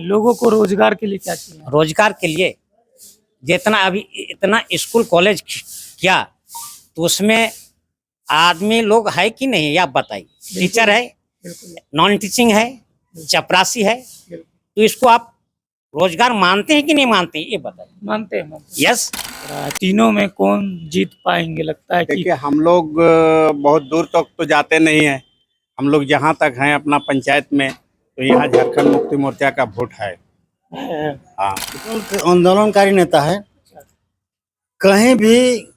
लोगों को रोजगार के लिए क्या किए हैं? रोजगार के लिए जितना अभी इतना स्कूल कॉलेज किया तो उसमें आदमी लोग है कि नहीं ये आप बताइए। टीचर है, बिल्कुल नॉन टीचिंग है, चपरासी है, बिल्कुल। तो इसको आप रोजगार मानते हैं कि नहीं मानते हैं ये बताइए। मानते हैं मानते हैं। यस, तीनों में कौन जीत पाएंगे लगता है कि देखिए हम लोग बहुत दूर तक तो जाते नहीं हैं। हम लोग जहाँ तक हैं अपना पंचायत में, तो यहाँ झारखंड मुक्ति मोर्चा का वोट है। हाँ, आंदोलनकारी नेता है। कहीं भी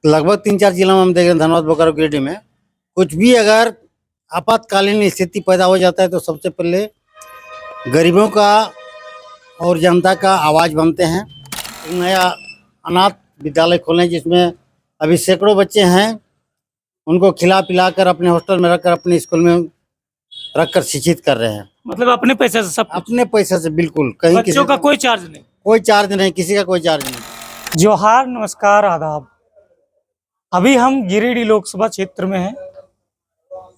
लगभग 3-4 जिला में हम देख रहे हैं, धनबाद, बोकारो, गिरिडीह में कुछ भी अगर आपातकालीन स्थिति पैदा हो जाता है तो सबसे पहले गरीबों का और जनता का आवाज़ बनते हैं। एक नया अनाथ विद्यालय खोलें जिसमें अभी सैकड़ों बच्चे हैं, उनको खिला पिला कर अपने हॉस्टल में रखकर अपने स्कूल में रखकर शिक्षित कर रहे हैं। मतलब अपने पैसे से सब कुछ? अपने पैसे से, बिल्कुल। कहीं किसी बच्चों का कोई चार्ज नहीं? कोई चार्ज नहीं, किसी का कोई चार्ज नहीं। जोहार, नमस्कार, आदाब। अभी हम गिरिडीह लोकसभा क्षेत्र में हैं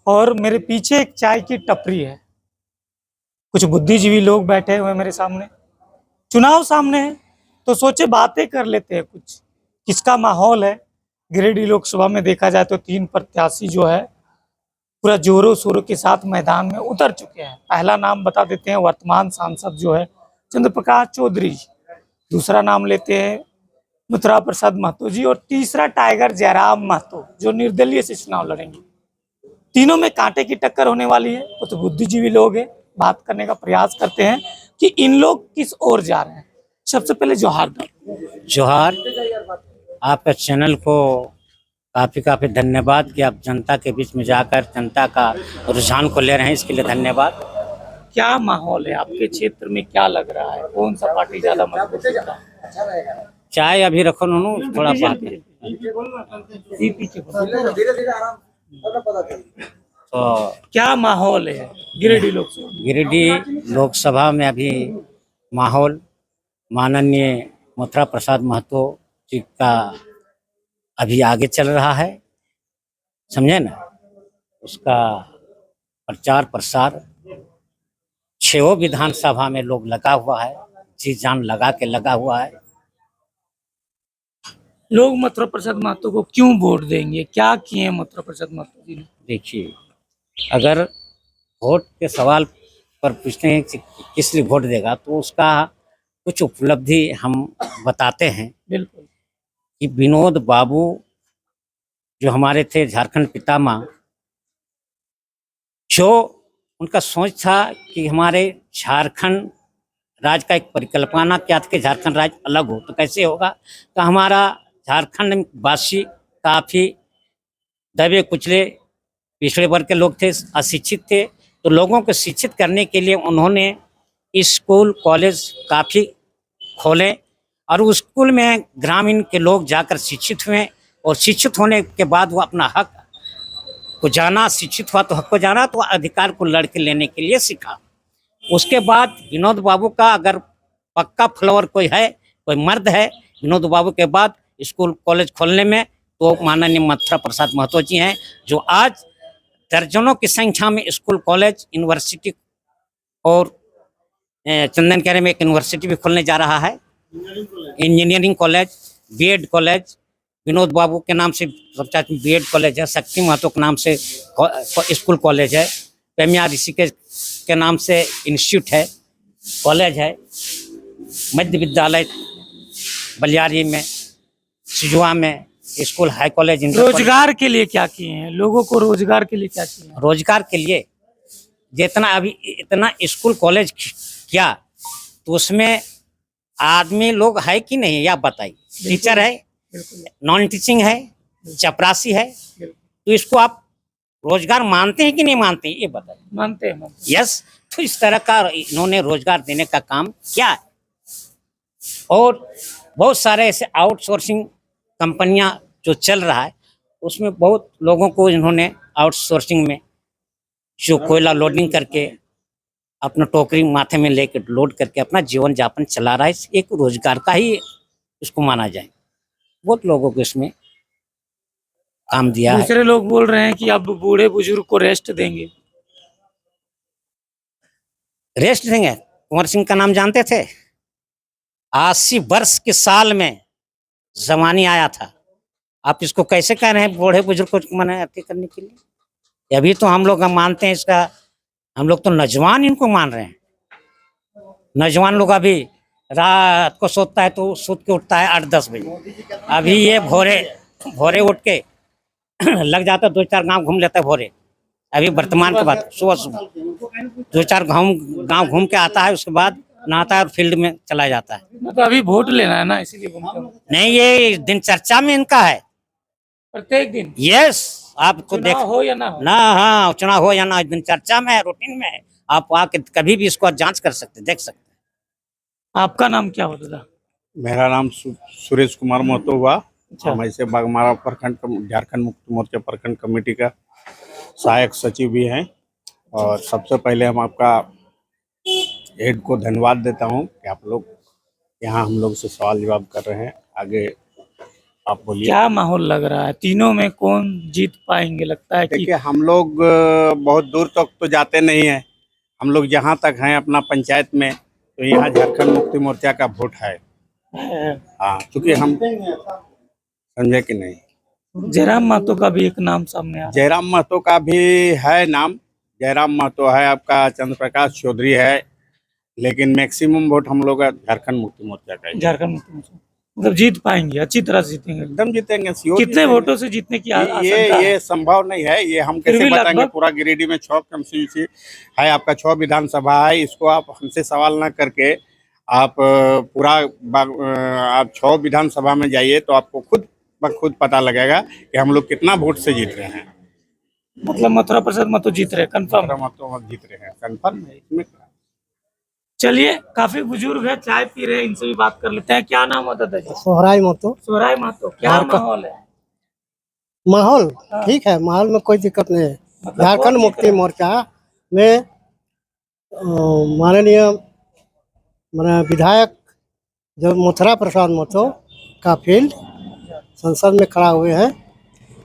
और मेरे पीछे एक चाय की टपरी है। कुछ बुद्धिजीवी लोग बैठे हुए हैं मेरे सामने। चुनाव सामने है तो सोचे बातें कर लेते हैं कुछ, किसका माहौल है। गिरिडीह लोकसभा में देखा जाए तो 3 प्रत्याशी जो है पूरा जोरों शोरों के साथ मैदान में उतर चुके हैं। पहला नाम बता देते हैं, वर्तमान सांसद जो है चंद्र प्रकाश चौधरी जी। दूसरा नाम लेते हैं मथुरा प्रसाद महतो जी, और तीसरा टाइगर जयराम महतो जो निर्दलीय से चुनाव लड़ेंगे। तीनों में कांटे की टक्कर होने वाली है। कुछ बुद्धिजीवी लोग हैं, बात करने का प्रयास करते हैं कि इन लोग किस ओर जा रहे हैं। सबसे पहले जोहार। जोहार, आपका चैनल को काफी धन्यवाद कि आप जनता के बीच में जाकर जनता का रुझान को ले रहे हैं, इसके लिए धन्यवाद। क्या माहौल है आपके क्षेत्र में, क्या लग रहा है, कौन सा पार्टी ज्यादा मजबूत है? चाय अभी रखो नूनू, थोड़ा बात है। तो क्या माहौल है गिरिडीह लोकसभा? गिरिडीह लोकसभा में अभी माहौल माननीय मथुरा प्रसाद महतो जी का अभी आगे चल रहा है, समझे ना। उसका प्रचार प्रसार 6 विधानसभा में लोग लगा हुआ है, जी जान लगा के लगा हुआ है। लोग मथुरा प्रसाद महतो को क्यों वोट देंगे, क्या किए मथुरा प्रसाद महतो जी ने? देखिए, अगर वोट के सवाल पर पूछते हैं कि किस लिए वोट देगा, तो उसका कुछ उपलब्धि हम बताते हैं। बिल्कुल। कि विनोद बाबू जो हमारे थे झारखंड पितामह, जो उनका सोच था कि हमारे झारखंड राज्य का एक परिकल्पना क्या था कि झारखंड राज्य अलग हो, तो कैसे होगा। तो हमारा झारखंड वासी काफ़ी दबे कुचले पिछड़े वर्ग के लोग थे, अशिक्षित थे, तो लोगों को शिक्षित करने के लिए उन्होंने स्कूल कॉलेज काफ़ी खोले और उस स्कूल में ग्रामीण के लोग जाकर शिक्षित हुए, और शिक्षित होने के बाद वो अपना हक को जाना, शिक्षित हुआ तो हक को जाना, तो अधिकार को लड़के लेने के लिए सीखा। उसके बाद विनोद बाबू का अगर पक्का फ्लोवर कोई है, कोई मर्द है विनोद बाबू के बाद स्कूल कॉलेज खोलने में, तो माननीय मथुरा प्रसाद महतो जी हैं, जो आज दर्जनों की संख्या में स्कूल कॉलेज यूनिवर्सिटी और चंदन कैरे में एक यूनिवर्सिटी भी खोलने जा रहा है, engineering college, BEd college Vinod Babu के नाम से सबसे बीएड कॉलेज है, शक्ति महतो के नाम से स्कूल कॉलेज है, पेमिया ऋषिकेश के नाम से इंस्टीट्यूट है, कॉलेज है, मध्य विद्यालय बलियारी में, सिजुआ में स्कूल हाई कॉलेज। रोजगार के लिए क्या किए हैं, लोगों को रोजगार के लिए क्या किए हैं? रोजगार के लिए जितना अभी इतना स्कूल कॉलेज किया तो उसमें आदमी लोग है कि नहीं ये आप बताइए। टीचर है, नॉन टीचिंग है, चपरासी है, तो इसको आप रोजगार मानते हैं कि नहीं मानते हैं ये बताइए। मानते हैं। यस, तो इस तरह का इन्होंने रोजगार देने का काम किया है। और बहुत सारे ऐसे आउटसोर्सिंग कंपनियां जो चल रहा है, उसमें बहुत लोगों को इन्होंने आउटसोर्सिंग में जो कोयला लोडिंग करके अपना टोकरी माथे में लेकर लोड करके अपना जीवन यापन चला रहा है, एक रोजगार का ही इसको माना जाए। बहुत लोगों को इसमें काम दिया है। दूसरे लोग बोल रहे हैं कि अब बूढ़े बुजुर्ग को रेस्ट देंगे। रेस्ट देंगे। कुंवर सिंह का नाम जानते थे? 80 वर्ष के साल में जमानी आया था। आप इसको कैसे कह रहे हैं बूढ़े बुजुर्ग को मना अति करने के लिए? अभी तो हम लोग मानते हैं इसका, हम लोग तो नौजवान इनको मान रहे हैं। नौजवान लोग अभी रात को सोता है तो सोच के उठता है 8-10 बजे। अभी ये भोरे भोरे उठ के लग जाता है 2-4 गांव घूम लेता है भोरे। अभी वर्तमान की बात, सुबह सुबह 2-4 गांव घूम के आता है, उसके बाद नहाता है और फील्ड में चला जाता है। मतलब अभी वोट लेना है ना, इसीलिए घूमते हो। नहीं, ये दिनचर्या में इनका है। प्रत्येक दिन यस, आपको देख चुनाव हो या ना हो। ना, हाँ, चुनाव हो या ना, दिनचर्या में है, रूटीन में है। आप आके कभी भी इसको जांच कर सकते, देख सकते। आपका नाम क्या होता था? मेरा नाम सुरेश कुमार महतो हुआ। अच्छा। हम ऐसे बागमारा प्रखंड झारखंड मुक्ति मोर्चा प्रखंड कमेटी का सहायक सचिव भी हैं। और सबसे पहले हम आपका हेड को धन्यवाद देता हूं कि आप लोग यहाँ हम लोग से सवाल जवाब कर रहे हैं। आगे आप बोलिए। क्या माहौल लग रहा है, तीनों में कौन जीत पाएंगे? लगता है कि देखिए, हम लोग बहुत दूर तक तो जाते नहीं हैं। हम लोग जहाँ तक हैं अपना पंचायत में, तो यहाँ झारखंड मुक्ति मोर्चा का वोट है। हाँ, क्योंकि हम समझे कि नहीं। जयराम महतो का भी एक नाम सामने आ जयराम महतो का भी है नाम। जयराम महतो है, आपका चंद्र प्रकाश चौधरी है, लेकिन मैक्सिमम वोट हम लोग का झारखंड मुक्ति मोर्चा का ही। झारखंड मुक्ति मोर्चा। मतलब जीत पाएंगे, अच्छी तरह से जीतेंगे। एकदम जीतेंगे, श्योर कितने जीतेंगे। वोटों से जीतने की आशंका है? ये संभव नहीं है। ये हम फिर कैसे भी बताएंगे? लगभग? पूरा गिरिडीह में 6 कंस्टिट्यूंसी है, आपका 6 विधानसभा है। इसको आप हमसे सवाल ना करके आप आप 6 विधानसभा में जाइए तो आपको खुद पता लगेगा कि हम लोग कितना वोट से जीत रहे हैं। मतलब मथुरा प्रसाद महतो जीत रहे, कंफर्म? हम जीत रहे हैं, कंफर्म है इसमें। चलिए, काफी बुजुर्ग है, चाय पी रहे हैं, इनसे भी बात कर लेते हैं। क्या नाम होता था जी? सोहराय महतो। सोहराय महतो। क्या झारखंड- माहौल है? माहौल हाँ। ठीक है, माहौल में कोई दिक्कत नहीं है। मतलब झारखंड कौन जीत मुक्ति रहा है? मोर्चा में माननीय माने विधायक जो मथुरा प्रसाद महतो का फील्ड संसद में खड़ा हुए हैं,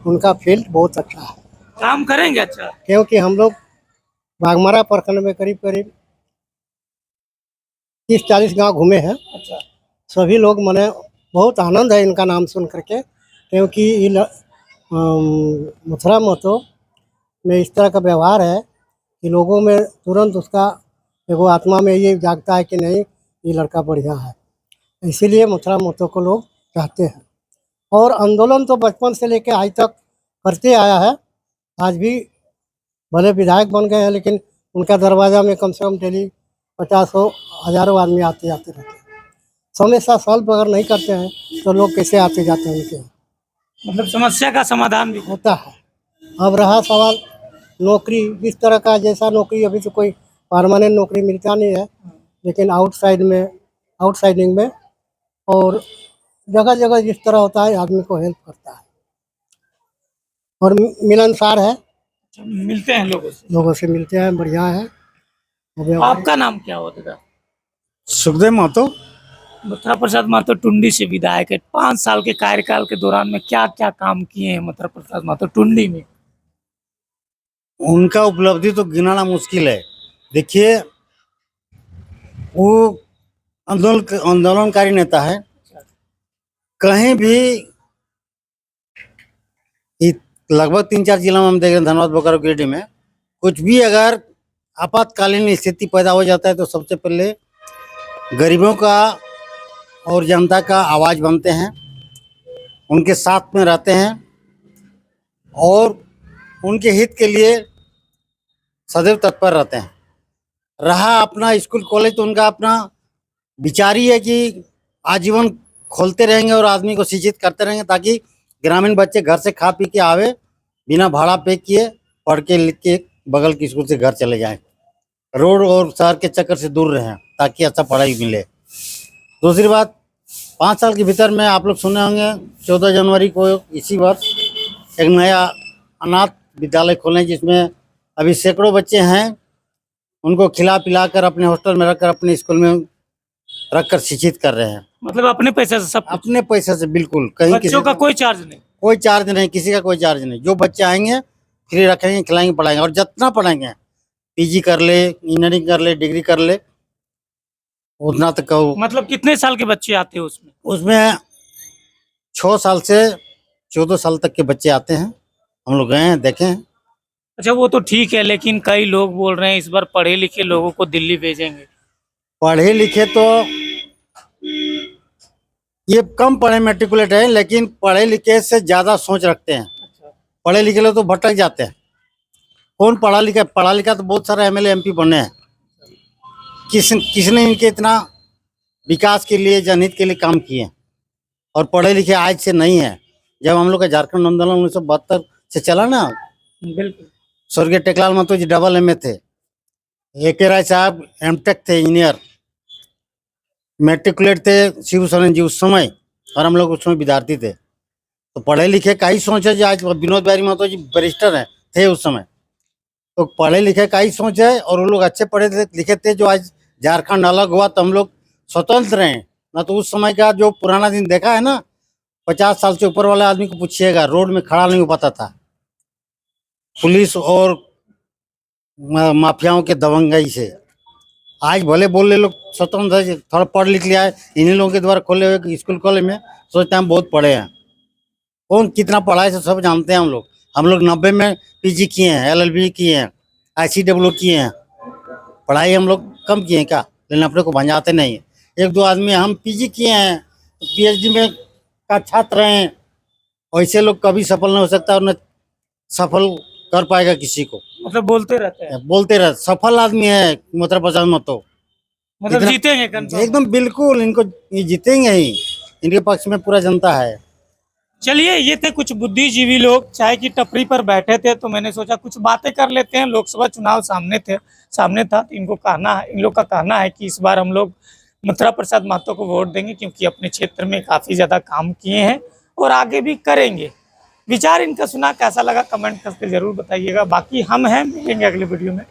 उनका फील्ड बहुत अच्छा है। काम करेंगे अच्छा? क्योंकि हम लोग बागमारा प्रखंड में करीब करीब 30-40 गांव घूमे हैं। अच्छा। सभी लोग मने बहुत आनंद है इनका नाम सुन करके, क्योंकि मथुरा महतो में इस तरह का व्यवहार है कि लोगों में तुरंत उसका एगो आत्मा में ये जागता है कि नहीं, ये लड़का बढ़िया है। इसीलिए मथुरा महतो को लोग चाहते हैं। और आंदोलन तो बचपन से लेकर आज तक करते आया है। आज भी भले विधायक बन गए हैं, लेकिन उनका दरवाजा में कम से कम डेली 50 हजारों आदमी आते जाते रहते हैं। समस्या सॉल्व अगर नहीं करते हैं तो लोग कैसे आते जाते हैं उनके? मतलब समस्या का समाधान भी होता है। अब रहा सवाल नौकरी, इस तरह का जैसा नौकरी अभी तो कोई परमानेंट नौकरी मिलता नहीं है, लेकिन आउटसाइडिंग में और जगह जगह जिस तरह होता है आदमी को हेल्प करता है और मिलनसार है, मिलते हैं लोगों से मिलते हैं, बढ़िया है। आपका नाम क्या होता था? सुखदेव महतो। मथुरा प्रसाद महतो टुंडी से विधायक है। 5 साल के कार्यकाल के दौरान में क्या क्या काम किए हैं मथुरा प्रसाद महतो टुंडी में? उनका उपलब्धि तो गिनाना मुश्किल है। देखिए, वो आंदोलनकारी नेता है। कहीं भी लगभग 3-4 जिला में हम देख रहे हैं, धनबाद बोकारो गिरिडीह में कुछ भी अगर आपातकालीन स्थिति पैदा हो जाता है तो सबसे पहले गरीबों का और जनता का आवाज़ बनते हैं, उनके साथ में रहते हैं और उनके हित के लिए सदैव तत्पर रहते हैं। रहा अपना स्कूल कॉलेज, तो उनका अपना विचार ही है कि आजीवन खोलते रहेंगे और आदमी को शिक्षित करते रहेंगे, ताकि ग्रामीण बच्चे घर से खा पी के आवे, बिना भाड़ा पे किए पढ़ के लिख के बगल की स्कूल से घर चले जाएं, रोड और शहर के चक्कर से दूर रहें, ताकि अच्छा पढ़ाई मिले। दूसरी बात, 5 साल के भीतर में आप लोग सुने होंगे 14 जनवरी को इसी वर्ष एक नया अनाथ विद्यालय खोले, जिसमें अभी सैकड़ों बच्चे हैं। उनको खिला पिला कर अपने हॉस्टल में रखकर अपने स्कूल में रखकर शिक्षित कर रहे हैं, मतलब अपने पैसे से सब कुछ? अपने पैसे से, बिल्कुल। कहीं बच्चों का कोई चार्ज नहीं? कोई चार्ज नहीं, किसी का कोई चार्ज नहीं। जो बच्चे आएंगे फ्री रखेंगे, खिलाएंगे, पढ़ाएंगे और जितना पढ़ाएंगे पीजी कर ले, इंजीनियरिंग कर ले, डिग्री कर ले, उतना तक का मतलब कितने साल के बच्चे आते हैं उसमें? उसमें 6 साल से 14 साल तक के बच्चे आते हैं। हम लोग गए हैं, देखे हैं। अच्छा वो तो ठीक है, लेकिन कई लोग बोल रहे हैं इस बार पढ़े लिखे लोगों को दिल्ली भेजेंगे। पढ़े लिखे तो ये कम पढ़े मैट्रिकुलेट है, लेकिन पढ़े लिखे से ज्यादा सोच रखते हैं। पढ़े लिखे लोग तो भटक जाते हैं। कौन पढ़ा लिखा तो बहुत सारे एमएलए एमपी बने हैं। किसने इनके इतना विकास के लिए, जनहित के लिए काम किए? और पढ़े लिखे आज से नहीं है। जब हम लोग का झारखंड आंदोलन 1972 से चला ना, बिल्कुल। स्वर्गीय टेकलाल महतो जी डबल एमए थे, AK राय साहब एमटेक थे, इंजीनियर, मैट्रिकुलेट थे शिव सोरेन जी उस समय, और हम लोग उस समय विद्यार्थी थे। तो पढ़े लिखे का ही सोच है। जो आज विनोद बिहारी महतो जी बैरिस्टर हैं, थे उस समय, तो पढ़े लिखे का ही सोच है। और वो लोग अच्छे पढ़े लिखे थे। जो आज झारखंड अलग हुआ तो हम लोग स्वतंत्र हैं ना। तो उस समय का जो पुराना दिन देखा है ना, 50 साल से ऊपर वाले आदमी को पूछिएगा, रोड में खड़ा नहीं हो पाता था, पुलिस और माफियाओं के दबंगई से। आज भले बोल ले लोग स्वतंत्र है, थोड़ा पढ़ लिख लिया है, इन्हीं लोगों के द्वारा खोले हुए स्कूल कॉलेज में सोचते हैं हम बहुत पढ़े हैं। कौन कितना पढ़ा है सब जानते हैं हम लोग। 90 में पीजी किए हैं, LLB किए हैं, ICW किए हैं। पढ़ाई हम लोग कम किए हैं क्या? लेकिन अपने को भंजाते नहीं है। 1-2 आदमी हम पीजी किए हैं, PhD में का छात्र हैं, वैसे लोग कभी सफल नहीं हो सकता और न सफल कर पाएगा किसी को। मतलब बोलते रहते हैं, बोलते रहे सफल आदमी है मोहतरम प्रसाद महतो, मतलब इतना- जीतेंगे confirm। एकदम बिल्कुल। इनको ये जीतेंगे ही, इनके पक्ष में पूरा जनता है। चलिए, ये थे कुछ बुद्धिजीवी लोग, चाय की टपरी पर बैठे थे, तो मैंने सोचा कुछ बातें कर लेते हैं। लोकसभा चुनाव सामने था, तो इन लोग का कहना है कि इस बार हम लोग मथुरा प्रसाद महतो को वोट देंगे, क्योंकि अपने क्षेत्र में काफ़ी ज़्यादा काम किए हैं और आगे भी करेंगे। विचार इनका सुना, कैसा लगा कमेंट करके ज़रूर बताइएगा। बाकी हम हैं, मिलेंगे अगले वीडियो में।